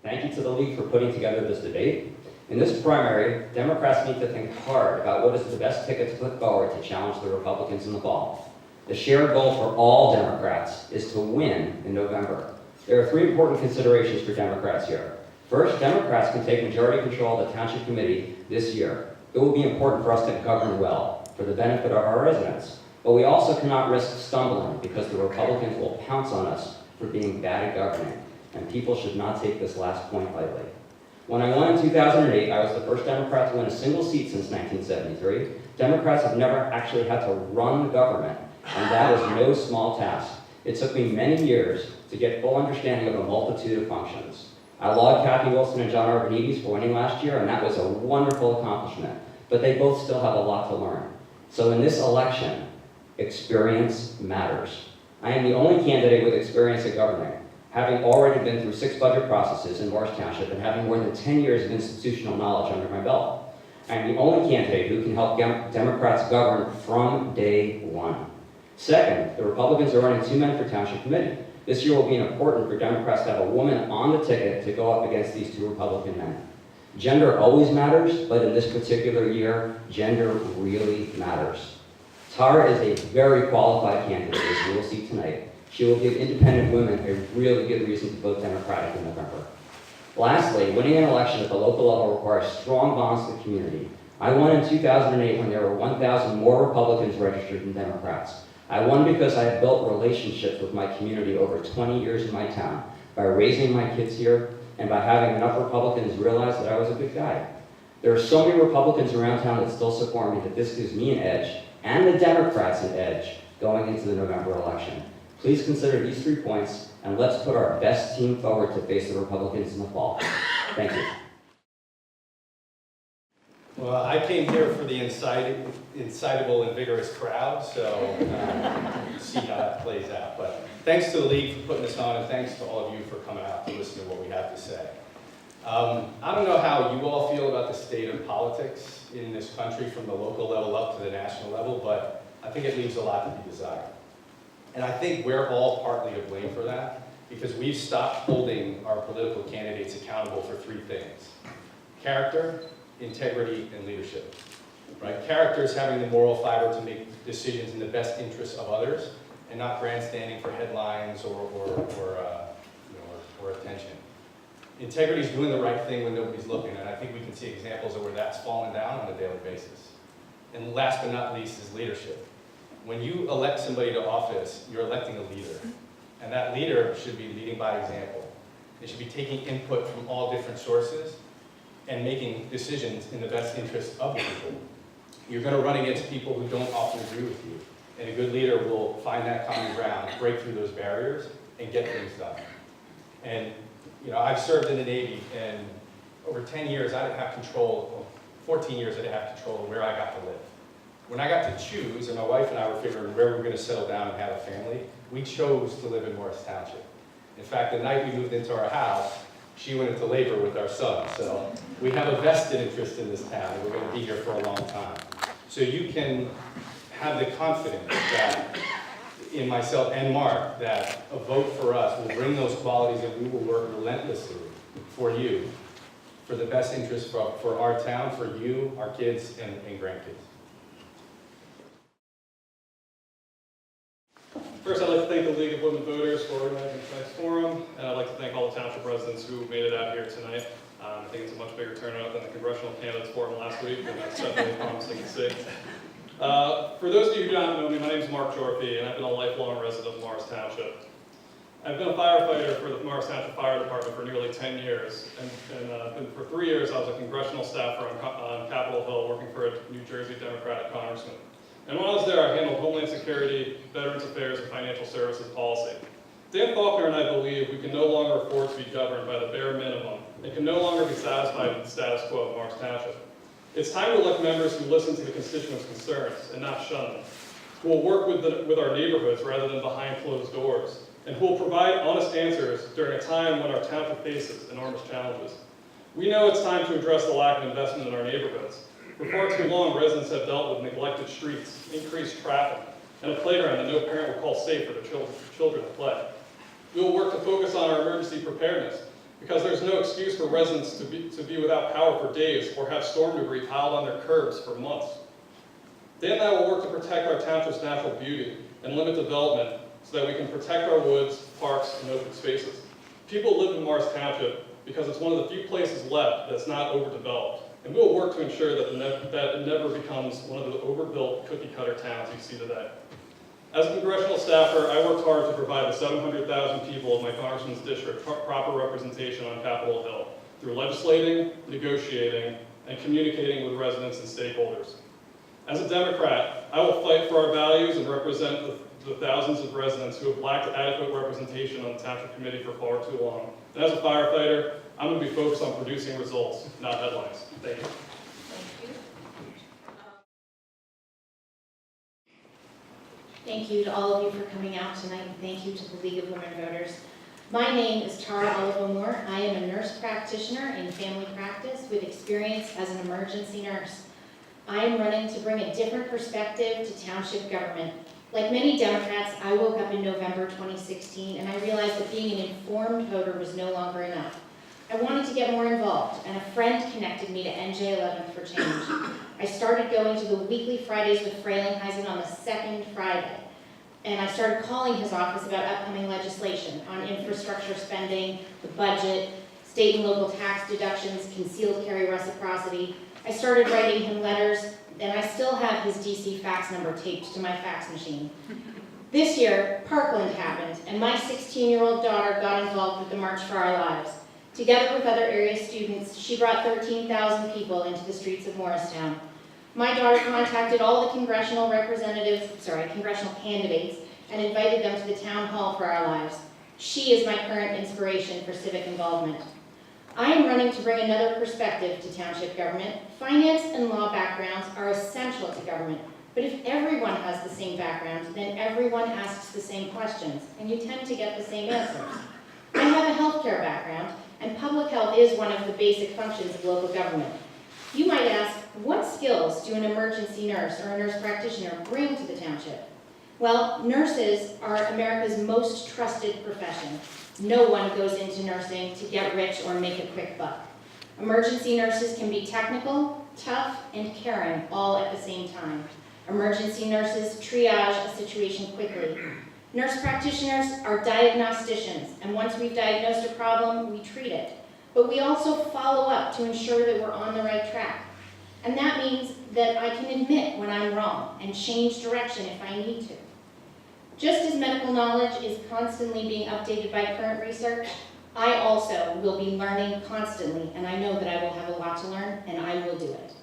Thank you to the League for putting together this debate. In this primary, Democrats need to think hard about what is the best ticket to put forward to challenge the Republicans in the fall. The shared goal for all Democrats is to win in November. There are three important considerations for Democrats here. First, Democrats can take majority control of the Township Committee this year. It will be important for us to govern well, for the benefit of our residents. But we also cannot risk stumbling because the Republicans will pounce on us for being bad at governing, and people should not take this last point lightly. When I won in 2008, I was the first Democrat to win a single seat since 1973. Democrats have never actually had to run the government, and that is no small task. It took me many years to get full understanding of a multitude of functions. I laud Kathy Wilson and John Arvanites for winning last year, and that was a wonderful accomplishment, but they both still have a lot to learn. So in this election, experience matters. I am the only candidate with experience at governing, having already been through 6 budget processes in Morris Township and having more than 10 years of institutional knowledge under my belt. I am the only candidate who can help Democrats govern from day one. Second, the Republicans are running 2 men for Township Committee. This year will be important for Democrats to have a woman on the ticket to go up against these 2 Republican men. Gender always matters, but in this particular year, gender really matters. Tara is a very qualified candidate, as you will see tonight. She will give independent women a really good reason to vote Democratic in November. Lastly, winning an election at the local level requires strong bonds to the community. I won in 2008 when there were 1,000 more Republicans registered than Democrats. I won because I have built relationships with my community over 20 years in my town, by raising my kids here, and by having enough Republicans realize that I was a good guy. There are so many Republicans around town that still support me that this gives me an edge, and the Democrats an edge, going into the November election. Please consider these 3 points, and let's put our best team forward to face the Republicans in the fall. Thank you. Well, I came here for the incitable and vigorous crowd, so we'll see how that plays out. But thanks to the League for putting this on, and thanks to all of you for coming out to listen to what we have to say. I don't know how you all feel about the state of politics in this country from the local level up to the national level, but I think it leaves a lot to be desired. And I think we're all partly to blame for that, because we've stopped holding our political candidates accountable for 3 things: character, integrity, and leadership. Right? Character is having the moral fiber to make decisions in the best interests of others, and not grandstanding for headlines or attention. Integrity is doing the right thing when nobody's looking, and I think we can see examples of where that's fallen down on a daily basis. And last but not least is leadership. When you elect somebody to office, you're electing a leader, and that leader should be leading by example. They should be taking input from all different sources and making decisions in the best interest of the people. You're going to run against people who don't often agree with you, and a good leader will find that common ground, break through those barriers, and get things done. And I've served in the Navy, and over 10 years I didn't have control, 14 years I didn't have control of where I got to live. When I got to choose, and my wife and I were figuring where we were going to settle down and have a family, we chose to live in Morris Township. In fact, the night we moved into our house, she went into labor with our son. So we have a vested interest in this town, and we're going to be here for a long time. So you can have the confidence that, in myself and Mark, that a vote for us will bring those qualities, and we will work relentlessly for you, for the best interest for our town, for you, our kids, and grandkids. First, I'd like to thank the League of Women Voters for organizing tonight's forum, and I'd like to thank all the township residents who made it out here tonight. I think it's a much bigger turnout than the congressional candidates forum last week, and that's definitely promising to see. For those of you who don't know me, my name is Mark Jorpy, and I've been a lifelong resident of Morris Township. I've been a firefighter for the Morris Township Fire Department for nearly 10 years, and for 3 years I was a congressional staffer on Capitol Hill working for a New Jersey Democratic congressman. And when I was there, I handled Homeland Security, Veterans Affairs, and Financial Services policy. Dan Faulkner and I believe we can no longer afford to be governed by the bare minimum and can no longer be satisfied with the status quo of Morris Township. It's time to elect members who listen to the constituents' concerns and not shun them, who will work with our neighborhoods rather than behind closed doors, and who will provide honest answers during a time when our township faces enormous challenges. We know it's time to address the lack of investment in our neighborhoods. For far too long, residents have dealt with neglected streets, increased traffic, and a playground that no parent would call safe for their children to play. We will work to focus on our emergency preparedness because there's no excuse for residents to be without power for days or have storm debris piled on their curbs for months. Dan and I will work to protect our township's natural beauty and limit development so that we can protect our woods, parks, and open spaces. People live in Morris Township because it's one of the few places left that's not overdeveloped, and we will work to ensure that it never becomes one of the overbuilt cookie-cutter towns you see today. As a congressional staffer, I worked hard to provide the 700,000 people of my congressman's district proper representation on Capitol Hill through legislating, negotiating, and communicating with residents and stakeholders. As a Democrat, I will fight for our values and represent the thousands of residents who have lacked adequate representation on the Township Committee for far too long. And as a firefighter, I'm going to be focused on producing results, not headlines. Thank you. Thank you to all of you for coming out tonight, and thank you to the League of Women Voters. My name is Tara Oliver-Moore. I am a nurse practitioner in family practice with experience as an emergency nurse. I am running to bring a different perspective to township government. Like many Democrats, I woke up in November 2016 and I realized that being an informed voter was no longer enough. I wanted to get more involved, and a friend connected me to NJ 11th for Change. I started going to the weekly Fridays with Frelinghuysen on the second Friday, and I started calling his office about upcoming legislation on infrastructure spending, the budget, state and local tax deductions, concealed carry reciprocity. I started writing him letters, and I still have his DC fax number taped to my fax machine. This year, Parkland happened, and my 16-year-old daughter got involved with the March for Our Lives. Together with other area students, she brought 13,000 people into the streets of Morristown. My daughter contacted all the congressional candidates and invited them to the town hall for Our Lives. She is my current inspiration for civic involvement. I am running to bring another perspective to township government. Finance and law backgrounds are essential to government, but if everyone has the same background, then everyone asks the same questions, and you tend to get the same answers. I have a healthcare background, and public health is one of the basic functions of local government. You might ask, what skills do an emergency nurse or a nurse practitioner bring to the township? Well, nurses are America's most trusted profession. No one goes into nursing to get rich or make a quick buck. Emergency nurses can be technical, tough, and caring all at the same time. Emergency nurses triage a situation quickly. Nurse practitioners are diagnosticians, and once we've diagnosed a problem, we treat it. But we also follow up to ensure that we're on the right track. And that means that I can admit when I'm wrong and change direction if I need to. Just as medical knowledge is constantly being updated by current research, I also will be learning constantly, and I know that I will have a lot to learn, and I will do it.